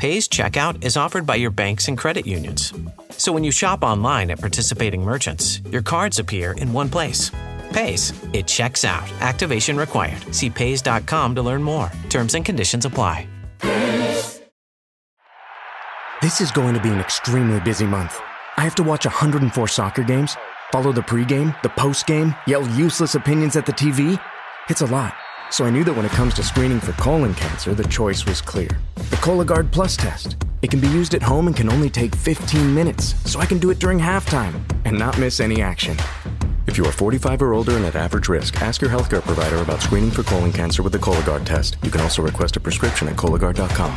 Pay's checkout is offered by your banks and credit unions. So when you shop online at participating merchants, your cards appear in one place. Pay's. It checks out. Activation required. See Pays.com to learn more. Terms and conditions apply. This is going to be an extremely busy month. I have to watch 104 soccer games, follow the pregame, the postgame, yell useless opinions at the TV. It's a lot. So I knew that when it comes to screening for colon cancer, the choice was clear. The Cologuard Plus test. It can be used at home and can only take 15 minutes, so I can do it during halftime and not miss any action. If you are 45 or older and at average risk, ask your healthcare provider about screening for colon cancer with the Cologuard test. You can also request a prescription at Cologuard.com.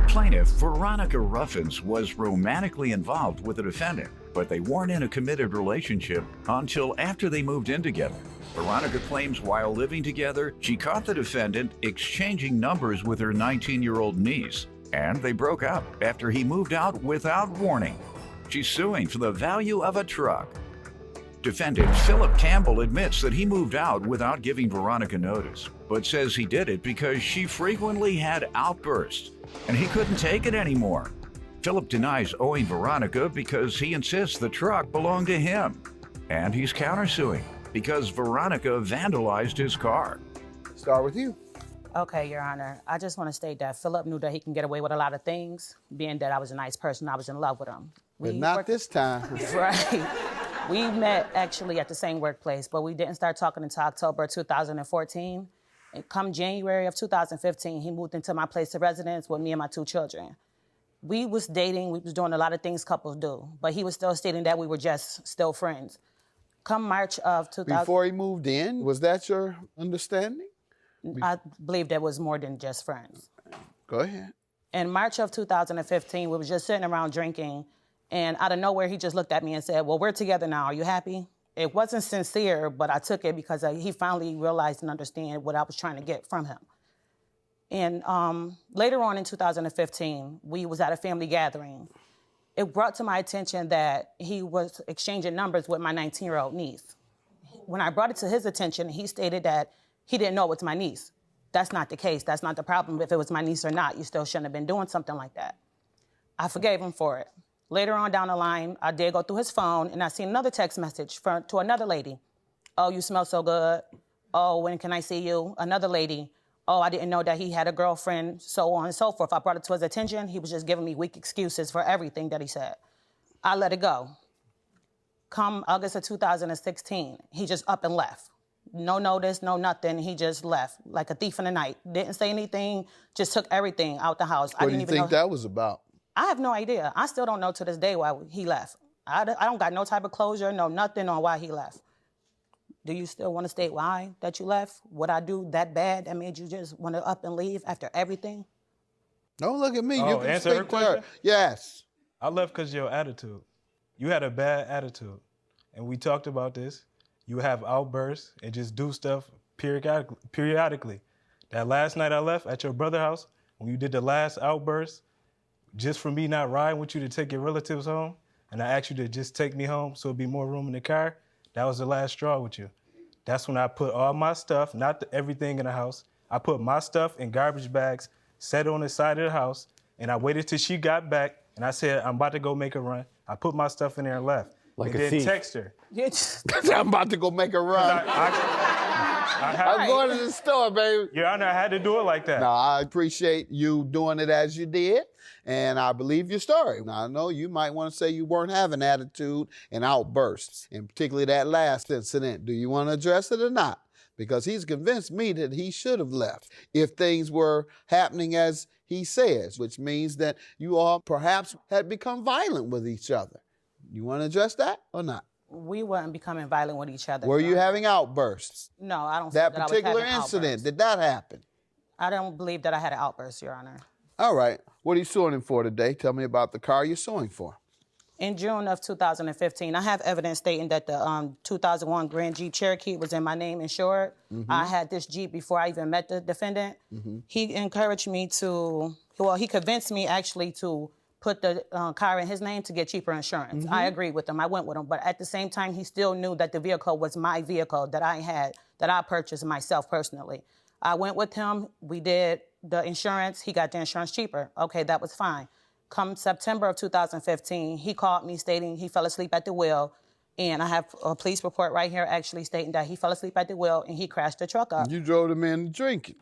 Plaintiff Veronica Ruffins was romantically involved with the defendant, but they weren't in a committed relationship until after they moved in together. Veronica claims while living together, she caught the defendant exchanging numbers with her 19-year-old niece, and they broke up after he moved out without warning. She's suing for the value of a truck. Defendant Philip Campbell admits that he moved out without giving Veronica notice, but says he did it because she frequently had outbursts, and he couldn't take it anymore. Philip denies owing Veronica because he insists the truck belonged to him, and he's countersuing because Veronica vandalized his car. Start with you. Okay, Your Honor. I just want to state that Philip knew that he can get away with a lot of things, being that I was a nice person, I was in love with him. But not this time. Right. We met actually at the same workplace, but we didn't start talking until October 2014. And come January of 2015, he moved into my place of residence with me and my 2 children. We was dating, we was doing a lot of things couples do, but he was still stating that we were just still friends. Come March of 2000... Before he moved in, was that your understanding? I believe that was more than just friends. Go ahead. In March of 2015, we were just sitting around drinking, and out of nowhere, he just looked at me and said, well, we're together now, are you happy? It wasn't sincere, but I took it because he finally realized and understood what I was trying to get from him. And later on in 2015, we was at a family gathering. It brought to my attention that he was exchanging numbers with my 19-year-old niece. When I brought it to his attention, he stated that he didn't know it was my niece. That's not the case. That's not the problem. If it was my niece or not, you still shouldn't have been doing something like that. I forgave him for it. Later on down the line, I did go through his phone, and I seen another text message to another lady. Oh, you smell so good. Oh, when can I see you? Another lady. Oh, I didn't know that he had a girlfriend, so on and so forth. I brought it to his attention. He was just giving me weak excuses for everything that he said. I let it go. Come August of 2016, he just up and left. No notice, no nothing. He just left like a thief in the night. Didn't say anything, just took everything out the house. What do you think that was about? I have no idea. I still don't know to this day why he left. I don't got no type of closure, no nothing on why he left. Do you still want to state why that you left? What I do that bad that made you just want to up and leave after everything? Don't look at me. Oh, you can answer speak her to question? her. Yes. I left because of your attitude. You had a bad attitude. And we talked about this. You have outbursts and just do stuff periodically. That last night I left at your brother's house, when you did the last outburst, just for me not riding with you to take your relatives home, and I asked you to just take me home so it'd be more room in the car, that was the last straw with you. That's when I put all my stuff, not everything in the house, I put my stuff in garbage bags, set it on the side of the house, and I waited till she got back, and I said, I'm about to go make a run. I put my stuff in there and left. Like and a then thief. Text her. I'm about to go make a run. I'm going to the store, baby. Your Honor, I had to do it like that. No, I appreciate you doing it as you did, and I believe your story. Now, I know you might want to say you weren't having attitude and outbursts, and particularly that last incident. Do you want to address it or not? Because he's convinced me that he should have left if things were happening as he says, which means that you all perhaps had become violent with each other. You want to address that or not? We weren't becoming violent with each other. Were you having outbursts? No, I don't. That I was particular having incident, outbursts. did that happen? I don't believe that I had an outburst, Your Honor. All right. What are you suing him for today? Tell me about the car you're suing for. In June of 2015, I have evidence stating that the 2001 Grand Jeep Cherokee was in my name insured. I had this Jeep before I even met the defendant. He encouraged me to, well, he convinced me actually to put the car in his name to get cheaper insurance. I agreed with him. I went with him. But at the same time, he still knew that the vehicle was my vehicle that I had, that I purchased myself personally. I went with him. We did the insurance. He got the insurance cheaper. Okay, that was fine. Come September of 2015, he called me stating he fell asleep at the wheel. And I have a police report right here actually stating that he fell asleep at the wheel and he crashed the truck up. You drove him in drinking.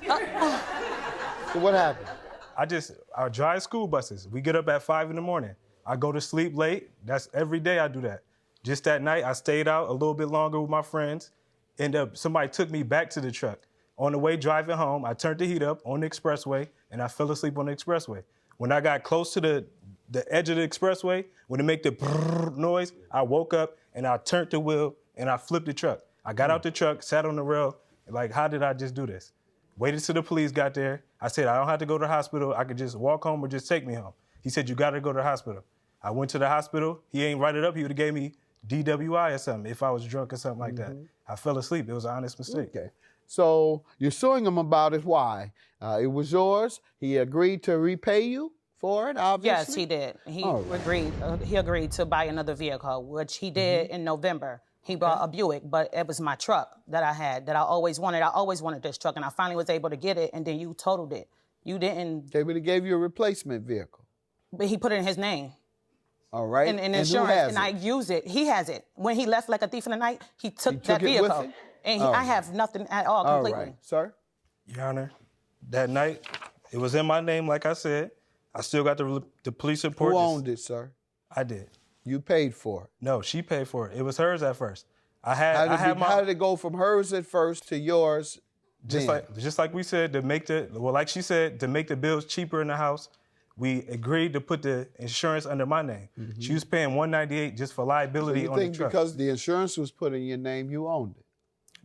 So what happened? I drive school buses. We get up at 5 in the morning. I go to sleep late. That's every day I do that. Just that night, I stayed out a little bit longer with my friends. Somebody took me back to the truck. On the way driving home, I turned the heat up on the expressway and I fell asleep on the expressway. When I got close to the edge of the expressway, when it made the brrr noise, I woke up and I turned the wheel and I flipped the truck. I got out the truck, sat on the rail, like, how did I just do this? Waited till the police got there. I said, I don't have to go to the hospital. I could just walk home or just take me home. He said, you got to go to the hospital. I went to the hospital. He ain't write it up. He would have gave me DWI or something if I was drunk or something like that. I fell asleep. It was an honest mistake. Okay. So you're suing him about it. Why? It was yours. He agreed to repay you for it, obviously? Yes, he did. He agreed to buy another vehicle, which he did in November. He bought a Buick, but it was my truck that I had that I always wanted. I always wanted this truck, and I finally was able to get it, and then you totaled it. You didn't... Okay, but he gave you a replacement vehicle. But he put it in his name. All right. And insurance, and I use it. He has it. When he left like a thief in the night, he took that vehicle. With him? And I have nothing at all completely. All right. Sir? Your Honor, that night, it was in my name, like I said. I still got the police report. Who owned it, sir? I did. You paid for it? No, she paid for it. It was hers at first. How did it go from hers at first to yours? Just like we said, like she said, to make the bills cheaper in the house, we agreed to put the insurance under my name. She was paying $198 just for liability on the truck. You think because the insurance was put in your name, you owned it?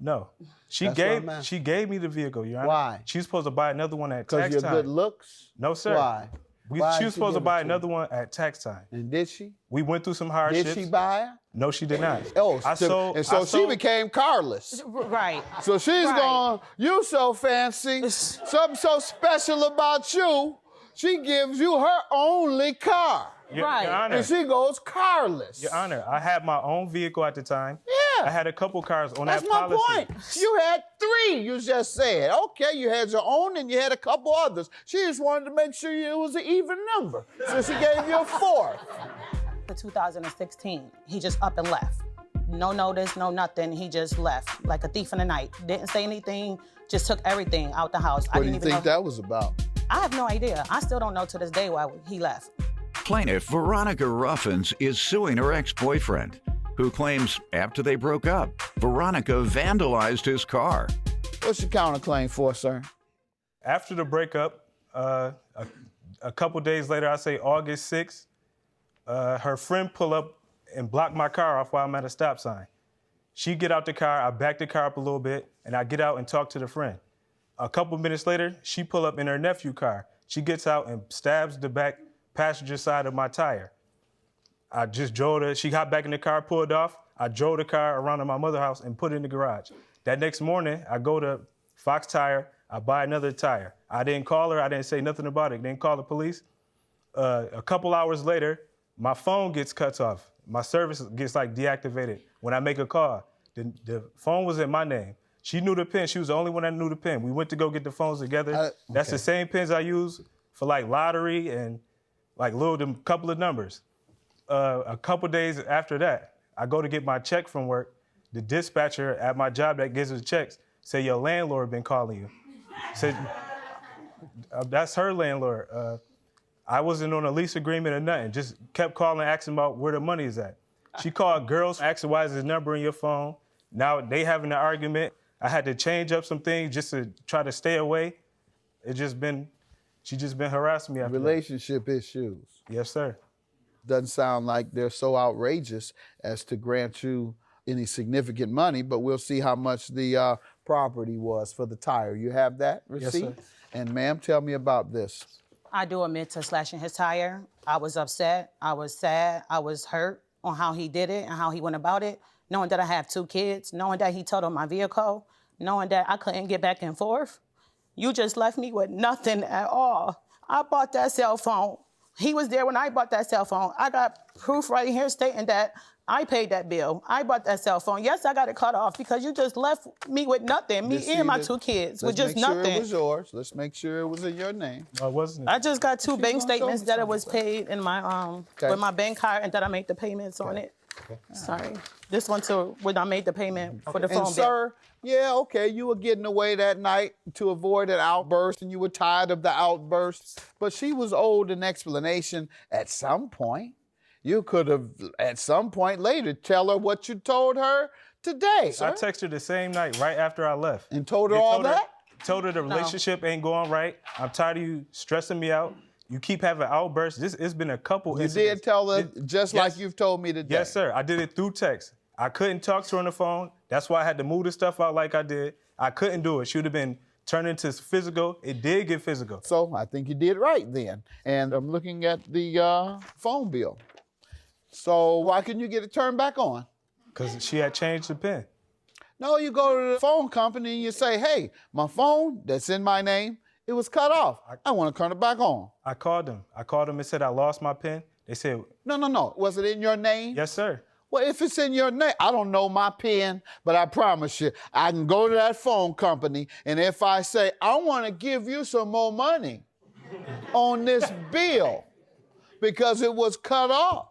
No. She gave me the vehicle, Your Honor. Why? She was supposed to buy another one at tax time. Because your good looks? No, sir. Why? She was supposed to buy another one at tax time. And did she? We went through some hardships. Did she buy it? No, she did not. Oh, she became carless. Right. So she's going, you so fancy, something so special about you, she gives you her only car. Your Honor. And she goes carless. Your Honor, I had my own vehicle at the time. Yeah. I had a couple cars on that policy. That's my point. You had 3, you just said. Okay, you had your own and you had a couple others. She just wanted to make sure it was an even number. So she gave you a 4th. In 2016, he just up and left. No notice, no nothing. He just left like a thief in the night. Didn't say anything, just took everything out the house. What do you think that was about? I have no idea. I still don't know to this day why he left. Plaintiff Veronica Ruffins is suing her ex-boyfriend, who claims after they broke up, Veronica vandalized his car. What's your counterclaim for, sir? After the breakup, a couple days later, I say August 6th, her friend pull up and block my car off while I'm at a stop sign. She get out the car, I back the car up a little bit, and I get out and talk to the friend. A couple minutes later, she pull up in her nephew's car. She gets out and stabs the back passenger side of my tire. I just drove her. She got back in the car, pulled off. I drove the car around to my mother's house and put it in the garage. That next morning, I go to Fox Tire. I buy another tire. I didn't call her. I didn't say nothing about it. Didn't call the police. A couple hours later, my phone gets cut off. My service gets deactivated. When I make a call, the phone was in my name. She knew the PIN. She was the only one that knew the PIN. We went to go get the phones together. That's the same PINs I use for lottery and couple of numbers. A couple days after that, I go to get my check from work. The dispatcher at my job that gives us checks say your landlord been calling you. Said that's her landlord. I wasn't on a lease agreement or nothing. Just kept calling, asking about where the money is at. She called girls, asking why is his number in your phone. Now they having an argument. I had to change up some things just to try to stay away. She just been harassing me after Relationship issues. Yes, sir. Doesn't sound like they're so outrageous as to grant you any significant money, but we'll see how much the property was for the tire. You have that receipt? Yes, sir. And ma'am, tell me about this. I do admit to slashing his tire. I was upset, I was sad, I was hurt on how he did it and how he went about it, knowing that I have 2 kids, knowing that he totaled my vehicle, knowing that I couldn't get back and forth. You just left me with nothing at all. I bought that cell phone. He was there when I bought that cell phone. I got proof right here stating that I paid that bill. I bought that cell phone. Yes, I got it cut off because you just left me with nothing. Me and my 2 kids with just nothing. Let's make sure it was yours. Let's make sure it was in your name. No, it wasn't. I just got 2 bank statements that it was paid in my with my bank card and that I made the payments on it. Okay. Sorry. This one too, when I made the payment for the phone bill. And sir, yeah, okay, you were getting away that night to avoid an outburst and you were tired of the outbursts, but she was owed an explanation at some point. You could have, at some point later, tell her what you told her today, sir. I texted her the same night, right after I left. And told her all that? Told her the relationship ain't going right. I'm tired of you stressing me out. You keep having outbursts. It's been a couple incidents. You did tell her just like you've told me today? Yes, sir. I did it through text. I couldn't talk to her on the phone. That's why I had to move the stuff out like I did. I couldn't do it. She would have been turned into physical. It did get physical. So I think you did right then. And I'm looking at the phone bill. So why couldn't you get it turned back on? Because she had changed the PIN. No, you go to the phone company and you say, hey, my phone that's in my name, it was cut off. I want to turn it back on. I called them. And said I lost my PIN. They said... No. Was it in your name? Yes, sir. Well, if it's in your name, I don't know my PIN, but I promise you, I can go to that phone company, and if I say, I want to give you some more money on this bill because it was cut off.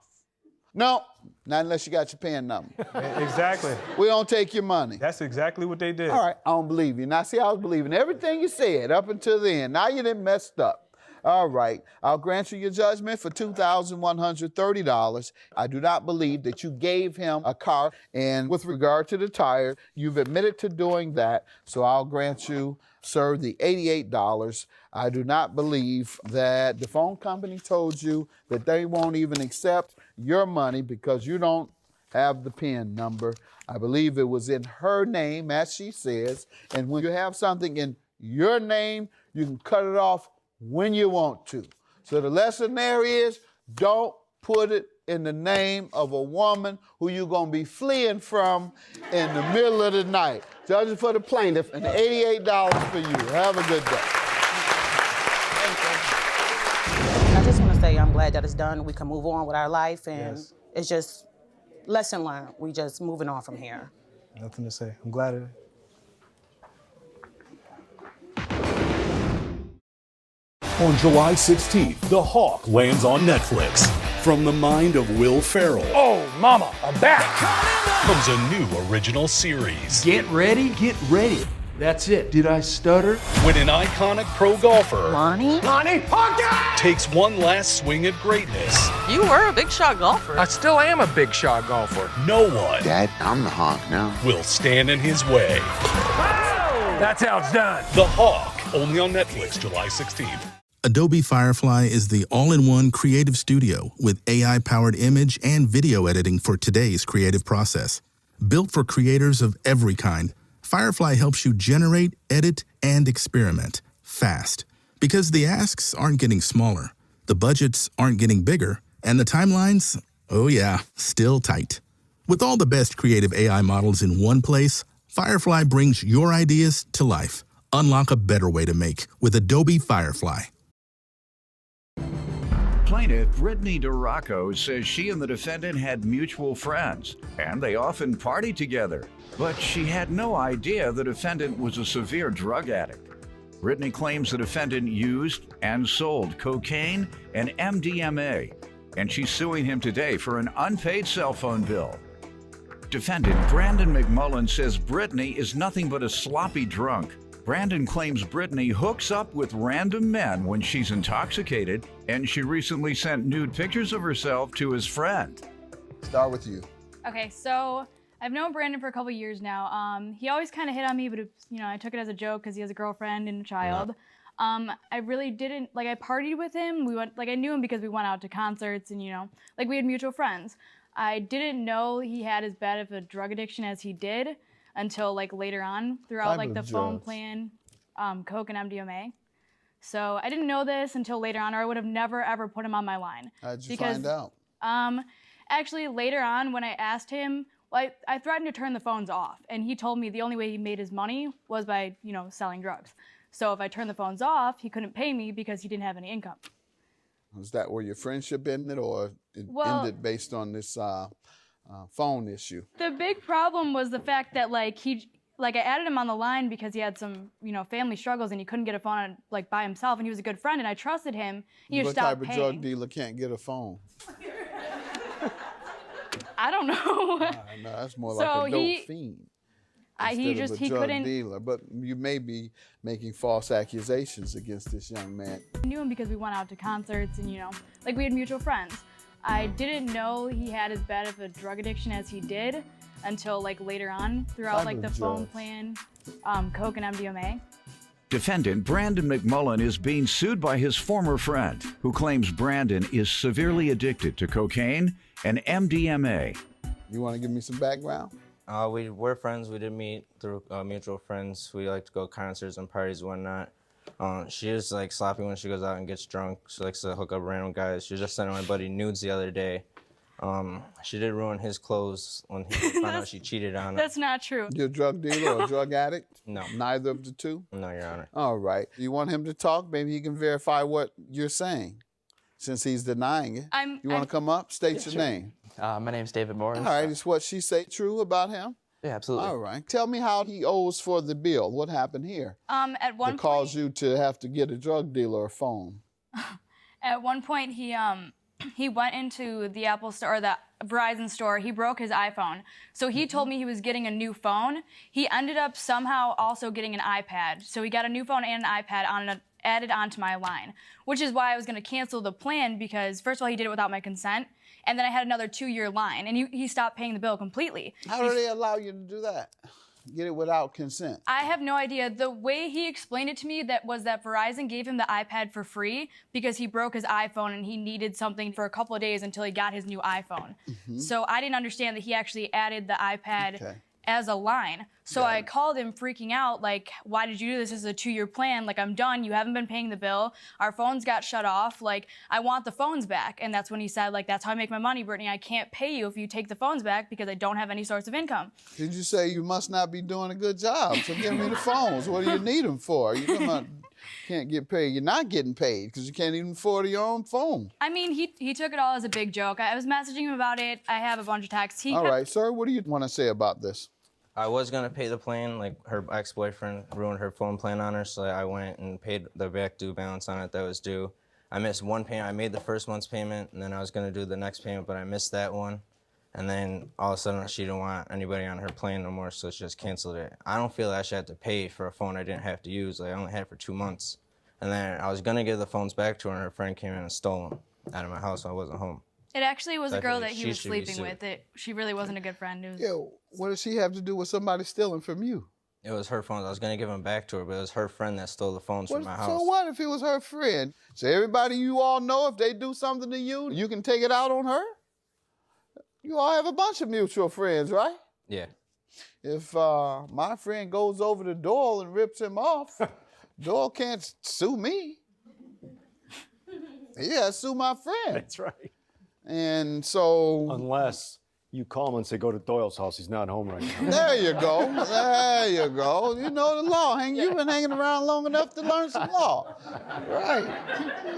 No, not unless you got your PIN number. Exactly. We don't take your money. That's exactly what they did. All right, I don't believe you. Now, see, I was believing everything you said up until the end. Now you done messed up. All right, I'll grant you your judgment for $2,130. I do not believe that you gave him a car, and with regard to the tire, you've admitted to doing that, so I'll grant you, sir, the $88. I do not believe that the phone company told you that they won't even accept your money because you don't have the PIN number. I believe it was in her name, as she says, and when you have something in your name, you can cut it off when you want to. So the lesson there is, don't put it in the name of a woman who you're going to be fleeing from in the middle of the night. Judges for the plaintiff, and $88 for you. Have a good day. I just want to say I'm glad that it's done. We can move on with our life, and it's just lesson learned. We just moving on from here. Nothing to say. I'm glad it. On July 16th, The Hawk lands on Netflix. From the mind of Will Ferrell. Oh, mama, I'm back! Comes a new original series. Get ready. That's it. Did I stutter? When an iconic pro golfer... Lonnie, Parker! ...takes one last swing at greatness. You were a big shot golfer. I still am a big shot golfer. No one... Dad, I'm the Hawk now. ...will stand in his way. That's how it's done. The Hawk, only on Netflix, July 16th. Adobe Firefly is the all-in-one creative studio with AI-powered image and video editing for today's creative process. Built for creators of every kind, Firefly helps you generate, edit, and experiment fast. Because the asks aren't getting smaller, the budgets aren't getting bigger, and the timelines, oh yeah, still tight. With all the best creative AI models in one place, Firefly brings your ideas to life. Unlock a better way to make with Adobe Firefly. Plaintiff Brittany DeRocco says she and the defendant had mutual friends, and they often partied together. But she had no idea the defendant was a severe drug addict. Brittany claims the defendant used and sold cocaine and MDMA, and she's suing him today for an unpaid cell phone bill. Defendant Brandon McMullen says Brittany is nothing but a sloppy drunk. Brandon claims Brittany hooks up with random men when she's intoxicated, and she recently sent nude pictures of herself to his friend. Start with you. Okay, so I've known Brandon for a couple years now. He always kind of hit on me, but I took it as a joke because he has a girlfriend and a child. Yeah. I really didn't, I partied with him. I knew him because we went out to concerts and, we had mutual friends. I didn't know he had as bad of a drug addiction as he did until later on throughout the phone plan, coke and MDMA. So I didn't know this until later on, or I would have never ever put him on my line. How'd you find out? Actually later on when I asked him, I threatened to turn the phones off, and he told me the only way he made his money was by selling drugs. So if I turned the phones off, he couldn't pay me because he didn't have any income. Was that where your friendship ended, or it ended based on this phone issue? The big problem was the fact that I added him on the line because he had some, family struggles and he couldn't get a phone by himself, and he was a good friend and I trusted him. He just stopped paying. What type of drug dealer can't get a phone? I don't know. No, that's more like a dope fiend. He couldn't. Dealer, but you may be making false accusations against this young man. I knew him because we went out to concerts and, we had mutual friends. I didn't know he had as bad of a drug addiction as he did until later on throughout the phone plan, coke and MDMA. Defendant Brandon McMullen is being sued by his former friend, who claims Brandon is severely addicted to cocaine and MDMA. You want to give me some background? We were friends. We did meet through mutual friends. We like to go concerts and parties and whatnot. She is sloppy when she goes out and gets drunk. She likes to hook up random guys. She was just sending my buddy nudes the other day. She did ruin his clothes when he found out she cheated on him. That's not true. You're a drug dealer or a drug addict? No. Neither of the two? No, Your Honor. All right. You want him to talk? Maybe he can verify what you're saying, since he's denying it. You want to come up? State your name. My name's David Morris. All right. Is what she say true about him? Yeah, absolutely. All right. Tell me how he owes for the bill. What happened here? At one point, caused you to have to get a drug dealer a phone. At one point, he went into the Apple store or the Verizon store. He broke his iPhone. So he told me he was getting a new phone. He ended up somehow also getting an iPad. So he got a new phone and an iPad added onto my line, which is why I was going to cancel the plan because, first of all, he did it without my consent. And then I had another 2-year line, and he stopped paying the bill completely. How do they allow you to do that? Get it without consent? I have no idea. The way he explained it to me that Verizon gave him the iPad for free because he broke his iPhone and he needed something for a couple of days until he got his new iPhone. Mm-hmm. So I didn't understand that he actually added the iPad as a line. So I called him freaking out, why did you do this? This is a 2-year plan. I'm done. You haven't been paying the bill. Our phones got shut off. I want the phones back. And that's when he said, that's how I make my money, Brittany. I can't pay you if you take the phones back because I don't have any source of income. Did you say you must not be doing a good job? So give me the phones. What do you need them for? You talking about can't get paid. You're not getting paid because you can't even afford your own phone. I mean, he took it all as a big joke. I was messaging him about it. I have a bunch of texts. All right, sir, what do you want to say about this? I was going to pay the plan. Her ex-boyfriend ruined her phone plan on her, so I went and paid the back due balance on it that was due. I missed one payment. I made the first month's payment, and then I was going to do the next payment, but I missed that one. And then all of a sudden, she didn't want anybody on her plan no more, so she just canceled it. I don't feel that I should have to pay for a phone I didn't have to use. I only had it for 2 months. And then I was going to give the phones back to her, and her friend came in and stole them out of my house when I wasn't home. It actually was a girl that he was sleeping with. She really wasn't a good friend. What does she have to do with somebody stealing from you? It was her phones. I was going to give them back to her, but it was her friend that stole the phones from my house. So what if it was her friend? So everybody you all know, if they do something to you, you can take it out on her? You all have a bunch of mutual friends, right? Yeah. If my friend goes over to Doyle and rips him off, Doyle can't sue me. Yeah, sue my friend. That's right. And so... Unless you call him and say, go to Doyle's house. He's not home right now. There you go. There you go. You know the law. You've been hanging around long enough to learn some law. Right.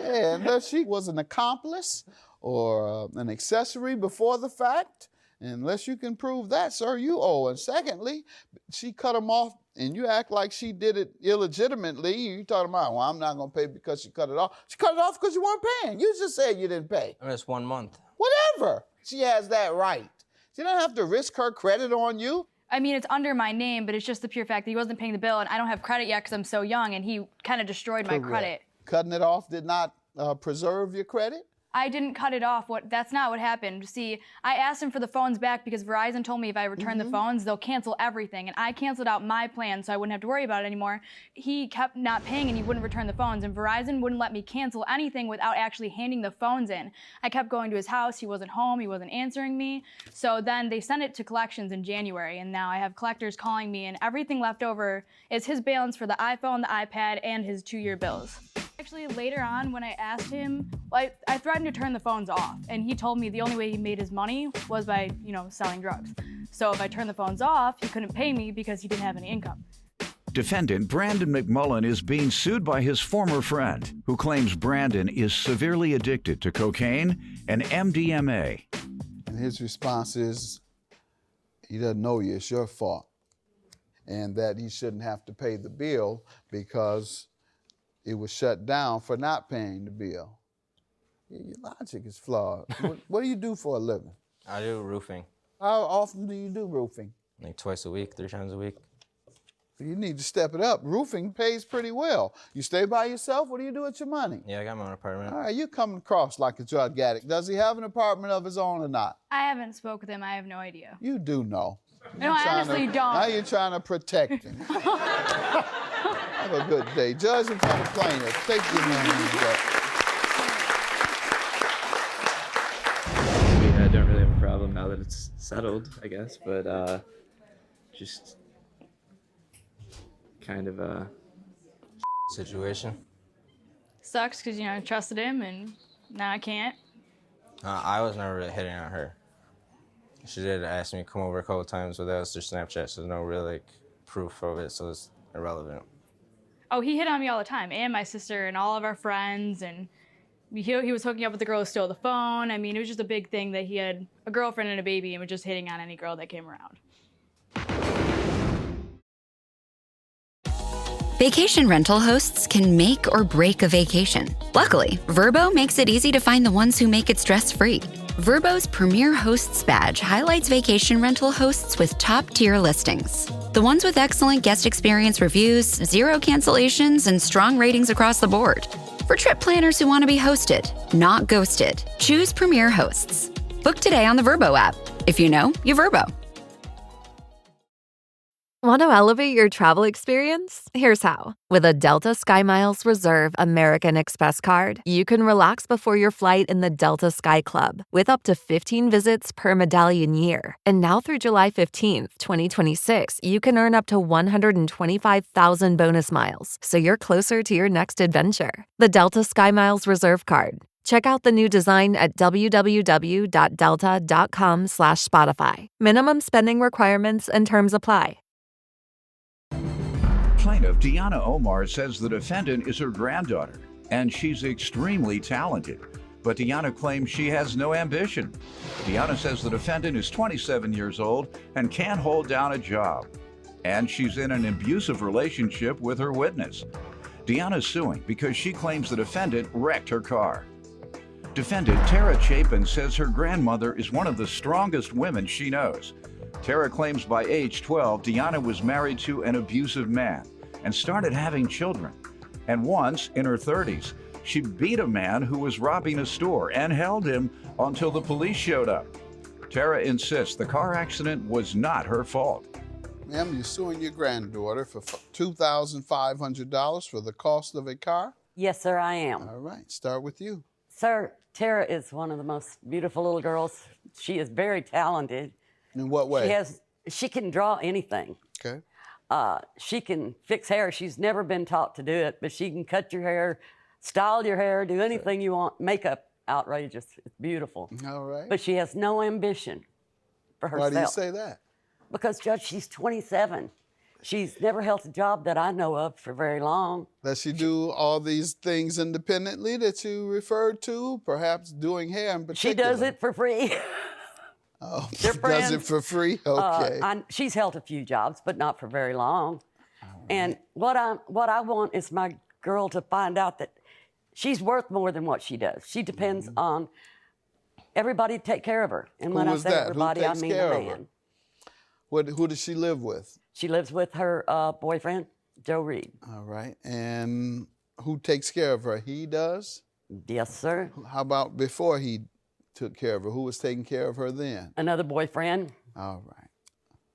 Yeah, unless she was an accomplice or an accessory before the fact, unless you can prove that, sir, you owe. And secondly, she cut him off and you act like she did it illegitimately. You talking about, well, I'm not going to pay because she cut it off. She cut it off because you weren't paying. You just said you didn't pay. I missed 1 month. Whatever. She has that right. She don't have to risk her credit on you. I mean, it's under my name, but it's just the pure fact that he wasn't paying the bill, and I don't have credit yet because I'm so young, and he kind of destroyed my credit. Cutting it off did not preserve your credit? I didn't cut it off. That's not what happened. See, I asked him for the phones back because Verizon told me if I return the phones, they'll cancel everything. And I canceled out my plan so I wouldn't have to worry about it anymore. He kept not paying and he wouldn't return the phones. And Verizon wouldn't let me cancel anything without actually handing the phones in. I kept going to his house. He wasn't home. He wasn't answering me. So then they sent it to collections in January. And now I have collectors calling me and everything left over is his balance for the iPhone, the iPad, and his 2-year bills. Actually, later on, when I asked him, I threatened to turn the phones off, and he told me the only way he made his money was by, selling drugs. So if I turned the phones off, he couldn't pay me because he didn't have any income. Defendant Brandon McMullen is being sued by his former friend, who claims Brandon is severely addicted to cocaine and MDMA. And his response is, He doesn't know you, it's your fault. And that he shouldn't have to pay the bill because it was shut down for not paying the bill. Your logic is flawed. What do you do for a living? I do roofing. How often do you do roofing? Like twice a week, 3 times a week. You need to step it up. Roofing pays pretty well. You stay by yourself? What do you do with your money? Yeah, I got my own apartment. All right, you're coming across like a drug addict. Does he have an apartment of his own or not? I haven't spoke with him. I have no idea. You do know. No, I honestly don't. Now you're trying to protect him. Have a good day. Judge and for the plaintiff. Take your money back. I don't really have a problem now that it's settled, I guess, but just kind of a situation. Sucks because, I trusted him and now I can't. I was never really hitting on her. She did ask me to come over a couple times, but that was through Snapchat, so there's no real proof of it, so it's irrelevant. Oh, he hit on me all the time, and my sister and all of our friends, and he was hooking up with the girl who stole the phone. I mean, it was just a big thing that he had a girlfriend and a baby and was just hitting on any girl that came around. Vacation rental hosts can make or break a vacation. Luckily, Vrbo makes it easy to find the ones who make it stress-free. Vrbo's Premier Hosts badge highlights vacation rental hosts with top-tier listings. The ones with excellent guest experience reviews, 0 cancellations, and strong ratings across the board. For trip planners who want to be hosted, not ghosted, choose Premier Hosts. Book today on the Vrbo app. If you know, you Vrbo. Want to elevate your travel experience? Here's how. With a Delta SkyMiles Reserve American Express card, you can relax before your flight in the Delta Sky Club with up to 15 visits per medallion year. And now through July 15th, 2026, you can earn up to 125,000 bonus miles, so you're closer to your next adventure. The Delta SkyMiles Reserve card. Check out the new design at www.delta.com/Spotify. Minimum spending requirements and terms apply. Plaintiff Deanna Omar says the defendant is her granddaughter, and she's extremely talented. But Deanna claims she has no ambition. Deanna says the defendant is 27 years old and can't hold down a job. And she's in an abusive relationship with her witness. Deanna's suing because she claims the defendant wrecked her car. Defendant Tara Chapin says her grandmother is one of the strongest women she knows. Tara claims by age 12, Deanna was married to an abusive man and started having children. And once, in her 30s, she beat a man who was robbing a store and held him until the police showed up. Tara insists the car accident was not her fault. Ma'am, you're suing your granddaughter for $2,500 for the cost of a car? Yes, sir, I am. All right, start with you. Sir, Tara is one of the most beautiful little girls. She is very talented. In what way? She can draw anything. Okay. She can fix hair. She's never been taught to do it, but she can cut your hair, style your hair, do anything you want. Makeup, outrageous. It's beautiful. All right. But she has no ambition for herself. Why do you say that? Because, Judge, she's 27. She's never held a job that I know of for very long. Does she do all these things independently that you referred to? Perhaps doing hair in particular? She does it for free. Oh, she does it for free? Okay. She's held a few jobs, but not for very long. Right. And what I want is my girl to find out that she's worth more than what she does. She depends on everybody to take care of her. And when I say everybody, I mean the man. Who does she live with? She lives with her boyfriend, Joe Reed. All right. And who takes care of her? He does? Yes, sir. How about before he took care of her? Who was taking care of her then? Another boyfriend. All right.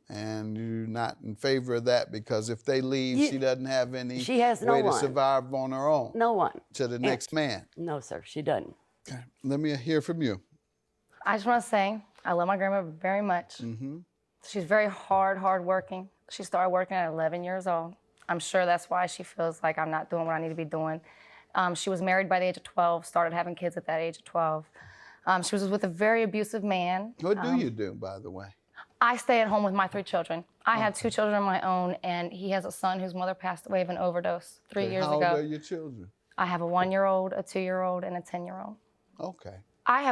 And you're not in favor of that because if they leave, she doesn't have any way to survive on her own? No one. To the next man? No, sir, she doesn't. Okay. Let me hear from you. I just want to say I love my grandma very much. Mm-hmm. She's very hardworking. She started working at 11 years old. I'm sure that's why she feels like I'm not doing what I need to be doing. She was married by the age of 12, started having kids at that age of 12. She was with a very abusive man. What do you do, by the way? I stay at home with my 3 children. I have 2 children of my own, and he has a son whose mother passed away of an overdose 3 years ago. How old are your children? I have a 1-year-old, a 2-year-old, and a 10-year-old. Okay. I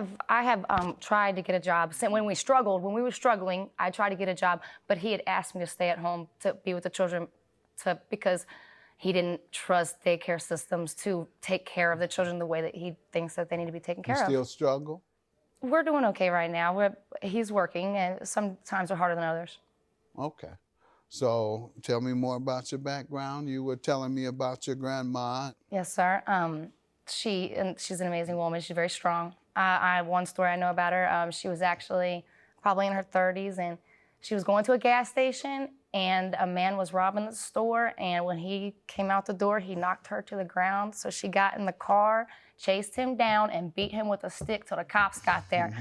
have tried to get a job. When we were struggling, I tried to get a job, but he had asked me to stay at home to be with the children because he didn't trust daycare systems to take care of the children the way that he thinks that they need to be taken care of. You still struggle? We're doing okay right now. He's working, and some times are harder than others. Okay. So tell me more about your background. You were telling me about your grandma. Yes, sir. She's an amazing woman. She's very strong. One story I know about her, she was actually probably in her 30s, and she was going to a gas station, and a man was robbing the store, and when he came out the door, he knocked her to the ground. So she got in the car, chased him down, and beat him with a stick till the cops got there.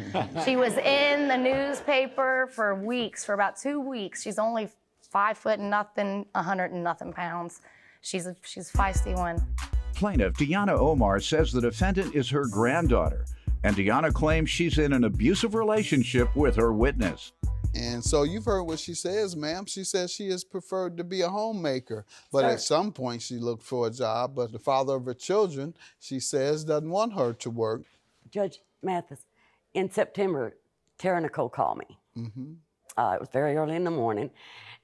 She was in the newspaper for weeks, for about 2 weeks. She's only 5 foot nothing, 100 and nothing pounds. She's a feisty one. Plaintiff Deanna Omar says the defendant is her granddaughter, and Deanna claims she's in an abusive relationship with her witness. And so you've heard what she says, ma'am. She says she has preferred to be a homemaker, but at some point she looked for a job, but the father of her children, she says, doesn't want her to work. Judge Mathis, in September, Tara Nicole called me. Mm-hmm. It was very early in the morning,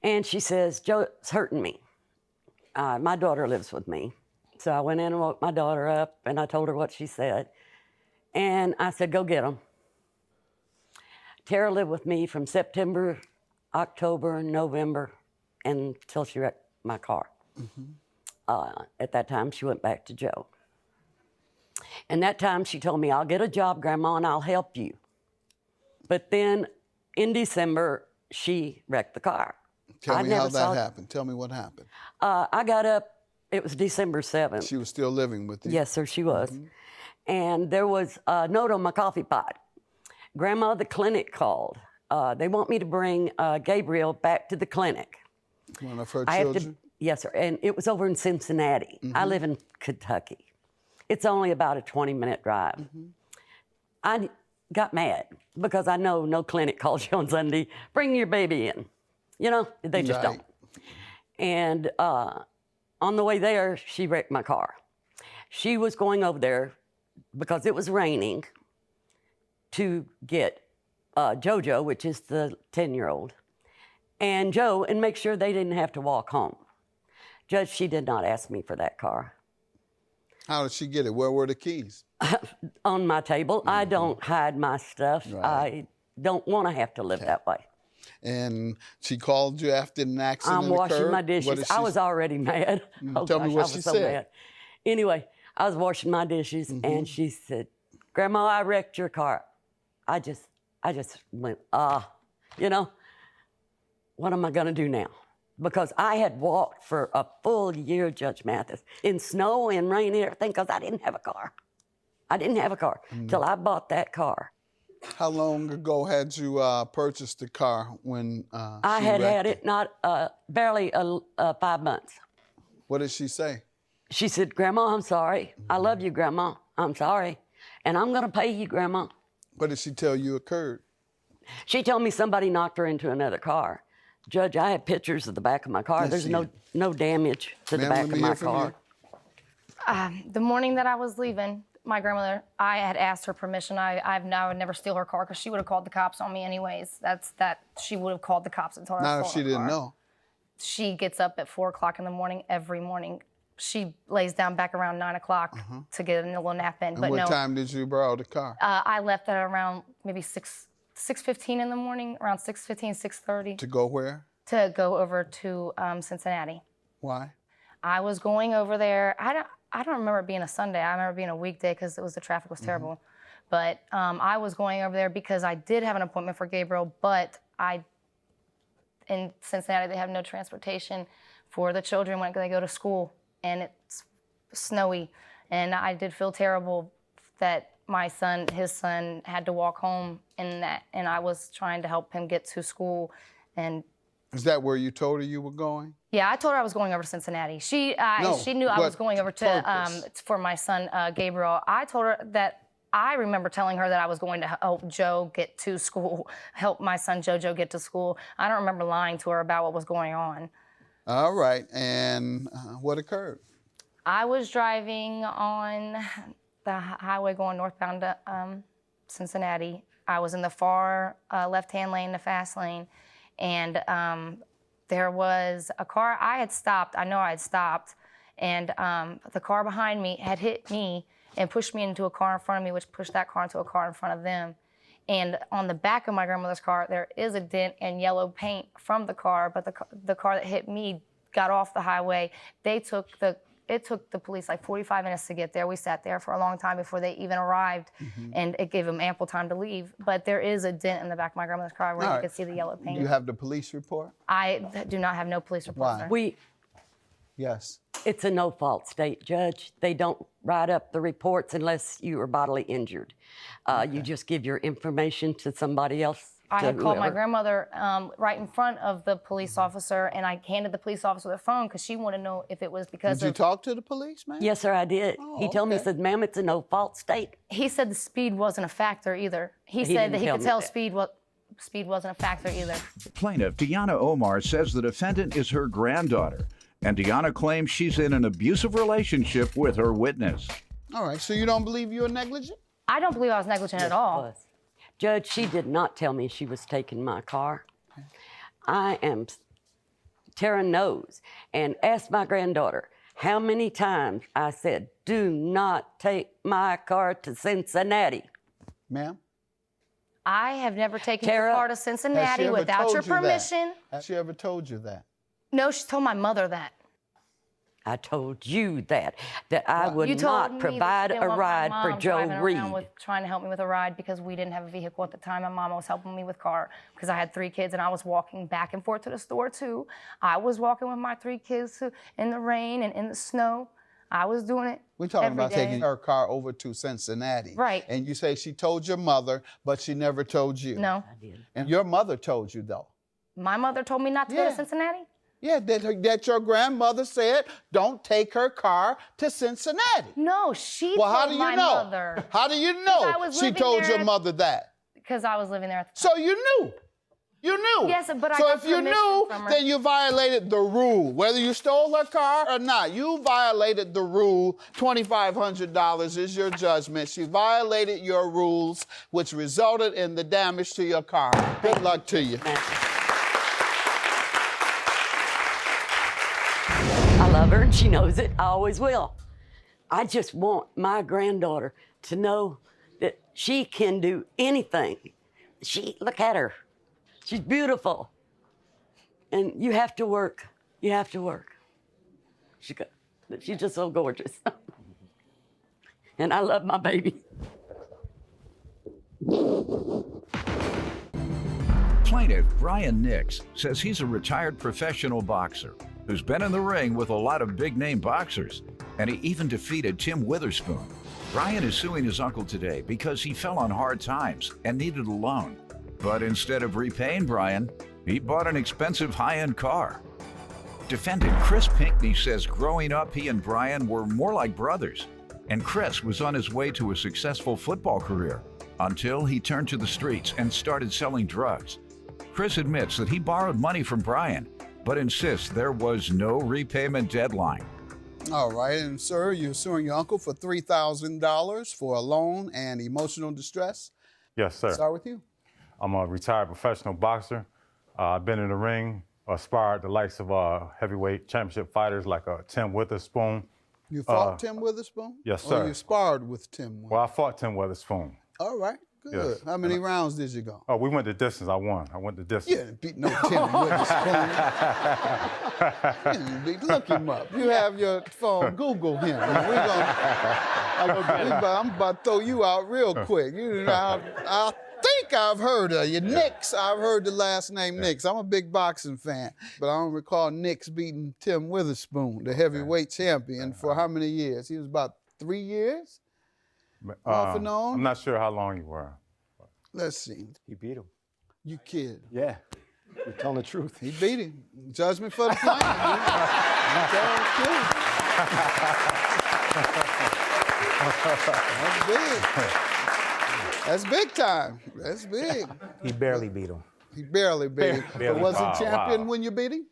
and she says, Joe's hurting me. My daughter lives with me. So I went in and woke my daughter up, and I told her what she said. And I said, go get them. Tara lived with me from September, October, November, until she wrecked my car. Mm-hmm. At that time, she went back to Joe. And that time, she told me, I'll get a job, Grandma, and I'll help you. But then, in December, she wrecked the car. Tell me how that happened. Tell me what happened. I got up, it was December 7th. She was still living with you? Yes, sir, she was. Mm-hmm. And there was a note on my coffee pot. Grandma, the clinic called. They want me to bring Gabriel back to the clinic. One of her children? Yes, sir. And it was over in Cincinnati. Mm-hmm. I live in Kentucky. It's only about a 20-minute drive. Mm-hmm. I got mad because I know no clinic calls you on Sunday, bring your baby in. You know, they just don't. And on the way there, she wrecked my car. She was going over there because it was raining to get JoJo, which is the 10-year-old, and Joe, and make sure they didn't have to walk home. Judge, she did not ask me for that car. How did she get it? Where were the keys? On my table. Mm-hmm. I don't hide my stuff. Right. I don't want to have to live that way. And she called you after an accident I'm washing occurred? my dishes. I was already mad. Tell me what she said. Mad. Anyway, I was washing my dishes, and she said, Grandma, I wrecked your car. I just went, you know, what am I going to do now? Because I had walked for a full year, Judge Mathis, in snow and rain and everything, because I didn't have a car. I didn't have a car till I bought that car. How long ago had you purchased the car when I had it barely 5 months. What did she say? She said, Grandma, I'm sorry. I love you, Grandma. I'm sorry. And I'm going to pay you, Grandma. What did she tell you occurred? She told me somebody knocked her into another car. Judge, I have pictures of the back of my car. There's no damage to the back of my car. The morning that I was leaving, my grandmother, I had asked her permission. I would never steal her car because she would have called the cops on me anyways. She would have called the cops and told her I stole her car. Not if she didn't know. She gets up at 4 o'clock in the morning every morning. She lays down back around 9 o'clock to get a little nap in. And what time did you borrow the car? I left at around maybe 6:15 in the morning, around 6:15, 6:30. To go where? To go over to Cincinnati. Why? I was going over there. I don't remember it being a Sunday. I remember it being a weekday because the traffic was terrible. But I was going over there because I did have an appointment for Gabriel, but in Cincinnati they have no transportation for the children when they go to school. And it's snowy, and I did feel terrible that his son had to walk home and I was trying to help him get to school. And is that where you told her you were going? Yeah, I told her I was going over to Cincinnati. She knew I was going over to for my son Gabriel. I told her that I remember telling her that I was going to help Joe get to school, help my son JoJo get to school. I don't remember lying to her about what was going on. All right, and what occurred? I was driving on the highway going northbound Cincinnati. I was in the far left-hand lane, the fast lane, and there was a car. I had stopped. I know I had stopped, and the car behind me had hit me and pushed me into a car in front of me, which pushed that car into a car in front of them. And on the back of my grandmother's car, there is a dent and yellow paint from the car, but the car that hit me got off the highway. It took the police like 45 minutes to get there. We sat there for a long time before they even arrived, and it gave them ample time to leave. But there is a dent in the back of my grandmother's car where you can see the yellow paint. You have the police report? I do not have no police report, sir. Yes. It's a no-fault state, Judge. They don't write up the reports unless you are bodily injured. You just give your information to somebody else. I had called my grandmother right in front of the police officer, and I handed the police officer the phone because she wanted to know if it was because Did you talk to the police, man? Yes, sir, I did. He told me, he said, ma'am, it's a no-fault state. He said the speed wasn't a factor either. He said that he could tell speed wasn't a factor either. Plaintiff Deanna Omar says the defendant is her granddaughter, and Deanna claims she's in an abusive relationship with her witness. All right, so you don't believe you were negligent? I don't believe I was negligent at all. Judge, she did not tell me she was taking my car. Tara knows, and asked my granddaughter how many times I said, do not take my car to Cincinnati. Ma'am? I have never taken your car to Cincinnati without your permission. Has she ever told you that? No, she told my mother that. I told you that I would not provide a ride for Joe Reed. Trying to help me with a ride because we didn't have a vehicle at the time. My mom was helping me with car because I had 3 kids and I was walking back and forth to the store too. I was walking with my 3 kids in the rain and in the snow. I was doing it. We're talking every about day. taking her car over to Cincinnati. Right. And you say she told your mother, but she never told you. No. I did. And your mother told you, though. My mother told me not to go to Cincinnati? Yeah, that your grandmother said, don't take her car to Cincinnati. No, she well, told my mother. How do you know she told your mother that? Because I was living there at the time. So you knew. You knew. Yes, but I so got if you knew, from her. then you violated the rule. Whether you stole her car or not, you violated the rule. $2,500 is your judgment. She violated your rules, which resulted in the damage to your car. Good luck to you. I love her, and she knows it. I always will. I just want my granddaughter to know that she can do anything. Look at her. She's beautiful. And you have to work. You have to work. She's just so gorgeous. And I love my baby. Plaintiff Brian Nix says he's a retired professional boxer who's been in the ring with a lot of big-name boxers, and he even defeated Tim Witherspoon. Brian is suing his uncle today because he fell on hard times and needed a loan. But instead of repaying Brian, he bought an expensive high-end car. Defendant Chris Pinckney says growing up, he and Brian were more like brothers, and Chris was on his way to a successful football career until he turned to the streets and started selling drugs. Chris admits that he borrowed money from Brian, but insists there was no repayment deadline. All right, and sir, you're suing your uncle for $3,000 for a loan and emotional distress? Yes, sir. Start with you. I'm a retired professional boxer. I've been in the ring, aspired the likes of heavyweight championship fighters like Tim Witherspoon. You fought Tim Witherspoon? Yes, sir. Or you sparred with Tim Witherspoon? Well, I fought Tim Witherspoon. All right, good. Yes. How many rounds did you go? Oh, we went the distance. I won. I went the distance. You didn't beat no Tim Witherspoon. You didn't beat, look him up. You have your phone, Google him. I'm about to throw you out real quick. I think I've heard of you. Nix, I've heard the last name Nix. I'm a big boxing fan, but I don't recall Nix beating Tim Witherspoon, the heavyweight champion, for how many years? He was about 3 years? Off and on? I'm not sure how long you were. Let's see. He beat him. You kid. Yeah. You're telling the truth. He beat him. Judgment for the plaintiff. You're telling the truth. That's big. That's big time. That's big. He barely beat him. He barely beat him. But was he champion when you beat him?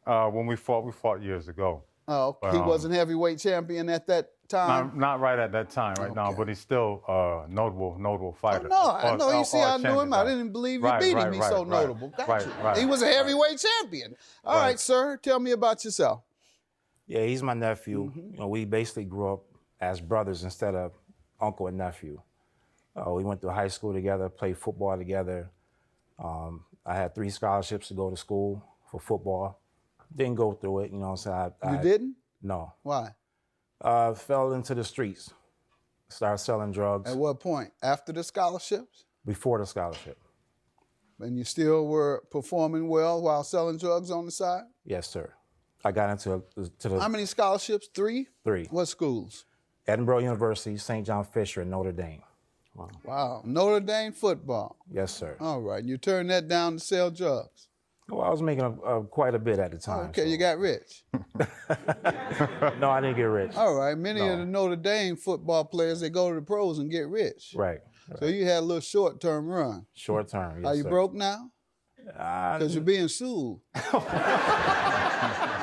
When we fought years ago. Oh, but, he wasn't heavyweight champion at that time? Not right at that time, right now, but he's still a notable fighter. I know. You see, I knew him. I didn't believe you beat him. He's so notable. Gotcha. He was a heavyweight champion. All right, sir. Tell me about yourself. Yeah, he's my nephew. You know, we basically grew up as brothers instead of uncle and nephew. We went to high school together, played football together. I had 3 scholarships to go to school for football. Didn't go through it, you know what I'm saying? You didn't? No. Why? Fell into the streets. Started selling drugs. At what point? After the scholarships? Before the scholarship. And you still were performing well while selling drugs on the side? Yes, sir. I got into the... How many scholarships? 3? 3. What schools? Edinburgh University, St. John Fisher, and Notre Dame. Wow. Notre Dame football. Yes, sir. All right. And you turned that down to sell drugs? Well, I was making quite a bit at the time. Okay, so. You got rich? No, I didn't get rich. All right. Many of the Notre Dame football players, they go to the pros and get rich. Right. So you had a little short-term run. Short-term, yes, Are you sir. broke now? Because you're being sued.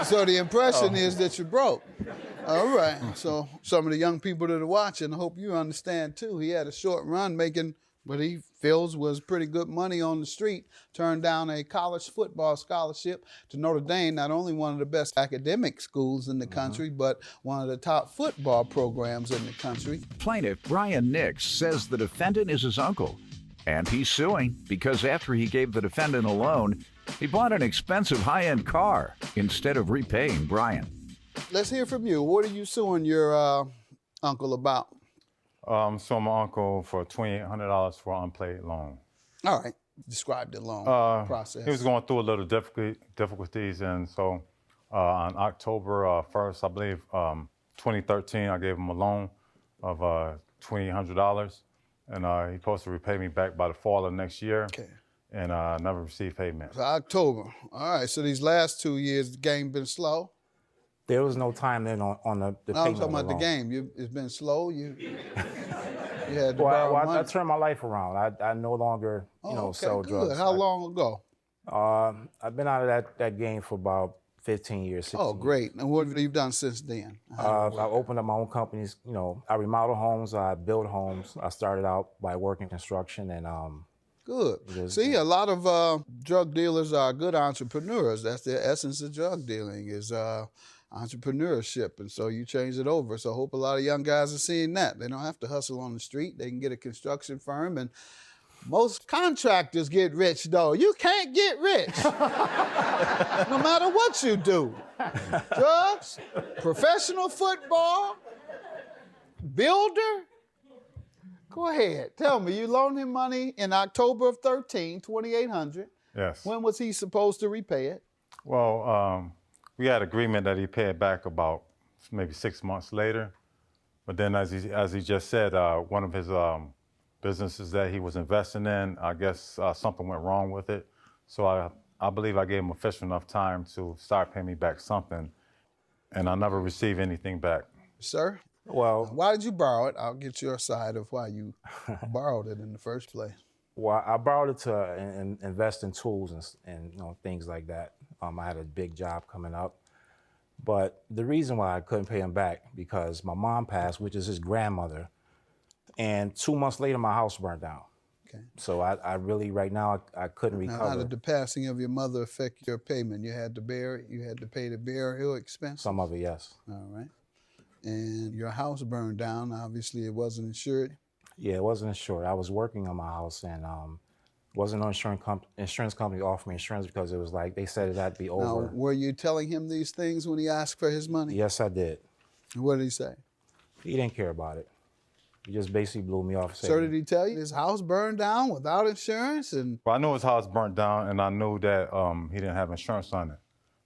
So the impression is that you're broke. All right. So some of the young people that are watching, I hope you understand too. He had a short run making what he feels was pretty good money on the street, turned down a college football scholarship to Notre Dame, not only one of the best academic schools in the country, but one of the top football programs in the country. Plaintiff Brian Nix says the defendant is his uncle, and he's suing because after he gave the defendant a loan, he bought an expensive high-end car instead of repaying Brian. Let's hear from you. What are you suing your uncle about? So my uncle for $2,800 for an unpaid loan. All right. Describe the loan process. He was going through a little difficulties, and so on October 1st, I believe, 2013, I gave him a loan of $2,800, and he's supposed to repay me back by the fall of next year. Okay. And I never received payment. So October. All right. So these last 2 years, the game been slow? There was no time then on the payment. I'm talking about the game. It's been slow. You had to borrow money. I turned my life around. I no longer, sell drugs. How long ago? I've been out of that game for about 15 years. 16 Oh, great. And what have you done since then? I opened up my own companies. I remodel homes. I build homes. I started out by working construction and. Good. See, a lot of drug dealers are good entrepreneurs. That's the essence of drug dealing is entrepreneurship. And so you change it over. So I hope a lot of young guys are seeing that. They don't have to hustle on the street. They can get a construction firm. And most contractors get rich, though. You can't get rich no matter what you do. Drugs, professional football, builder. Go ahead. Tell me, you loaned him money in October of 13, $2,800. Yes. When was he supposed to repay it? Well, we had agreement that he pay it back about maybe 6 months later. But then as he just said, one of his businesses that he was investing in, I guess something went wrong with it. So I believe I gave him official enough time to start paying me back something. And I never received anything back. Sir? Well, why did you borrow it? I'll get your side of why you borrowed it in the first place. Well, I borrowed it to invest in tools and things like that. I had a big job coming up. But the reason why I couldn't pay him back, because my mom passed, which is his grandmother, and 2 months later, my house burned down. Okay. So I really, right now, I couldn't recover. Now, how did the passing of your mother affect your payment? You had to bear it? You had to pay the burial expense? Some of it, yes. All right. And your house burned down. Obviously, it wasn't insured. Yeah, it wasn't insured. I was working on my house, and wasn't no insurance company offered me insurance because it was like they said it had to be over. Now, were you telling him these things when he asked for his money? Yes, I did. What did he say? He didn't care about it. He just basically blew me off. So did he tell you his house burned down without insurance? Well, I knew his house burnt down, and I knew that he didn't have insurance on it.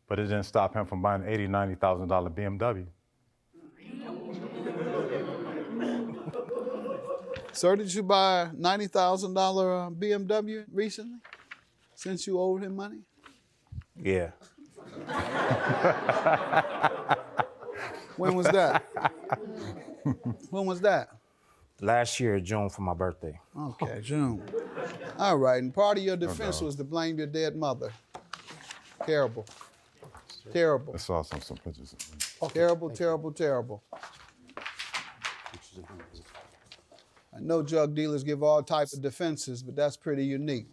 But it didn't stop him from buying an $80,000, $90,000 BMW. Sir, did you buy a $90,000 BMW recently, since you owed him money? Yeah. When was that? When was that? Last year, June, for my birthday. Okay, June. All right, and part of your defense was to blame your dead mother. Terrible. Terrible. I saw some pictures. Terrible, terrible, terrible. I know drug dealers give all types of defenses, but that's pretty unique.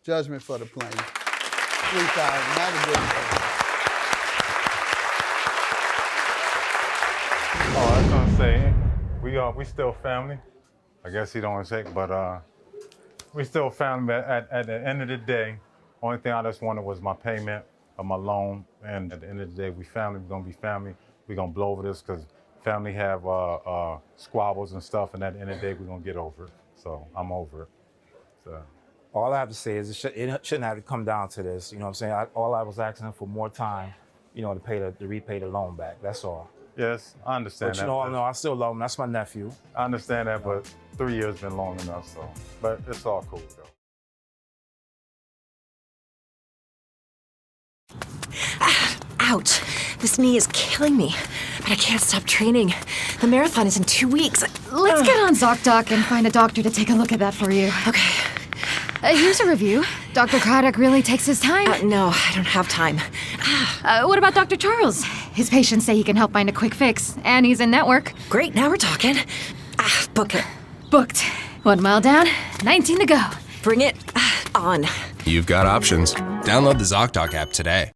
Judgment for the plaintiff. $3,000. Have a good day. Oh, I was gonna say, we still family. I guess he don't want to say, but we still family. At the end of the day, only thing I just wanted was my payment of my loan. And at the end of the day, we family. We're gonna be family. We're gonna blow over this because family have squabbles and stuff. And at the end of the day, we're gonna get over it. So I'm over it. So. All I have to say is it shouldn't have to come down to this. You know what I'm saying? All I was asking for more time, you know, to repay the loan back. That's all. Yes, I understand but that. You know, I still love him. That's my nephew. I understand that, but 3 years been long enough, so. But it's all cool, though. Ouch. This knee is killing me, but I can't stop training. The marathon is in 2 weeks. Let's get on ZocDoc and find a doctor to take a look at that for you. Okay. Here's a review. Dr. Craddock really takes his time. No, I don't have time. What about Dr. Charles? His patients say he can help find a quick fix, and he's in network. Great, now we're talking. Book it. Booked. 1 mile down, 19 to go. Bring it on. You've got options. Download the ZocDoc app today.